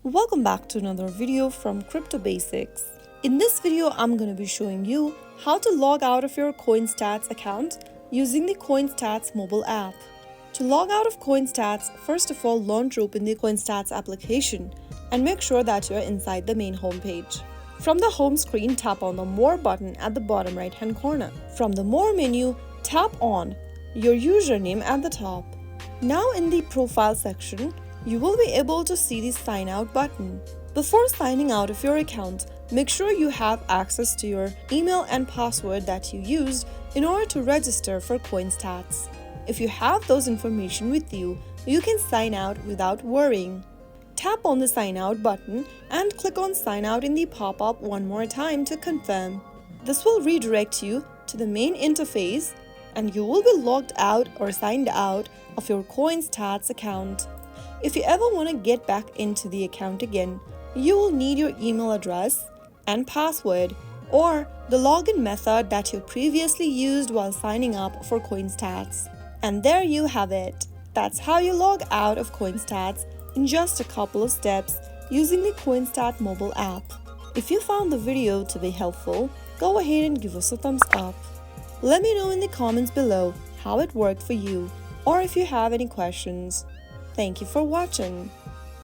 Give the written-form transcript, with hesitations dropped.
Welcome back to another video from Crypto Basics. In this video, I'm going to be showing you how to log out of your CoinStats account using the CoinStats mobile app. To log out of CoinStats, first of all, launch open the CoinStats application and make sure that you're inside the main homepage. From the home screen, tap on the More button at the bottom right hand corner. From the More menu, tap on your username at the top. Now in the Profile section, you will be able to see the Sign Out button. Before signing out of your account, make sure you have access to your email and password that you used in order to register for CoinStats. If you have those information with you, you can sign out without worrying. Tap on the Sign Out button and click on Sign Out in the pop-up one more time to confirm. This will redirect you to the main interface and you will be logged out or signed out of your CoinStats account. If you ever want to get back into the account again, you will need your email address and password or the login method that you previously used while signing up for CoinStats. And there you have it. That's how you log out of CoinStats in just a couple of steps using the CoinStats mobile app. If you found the video to be helpful, go ahead and give us a thumbs up. Let me know in the comments below how it worked for you or if you have any questions. Thank you for watching.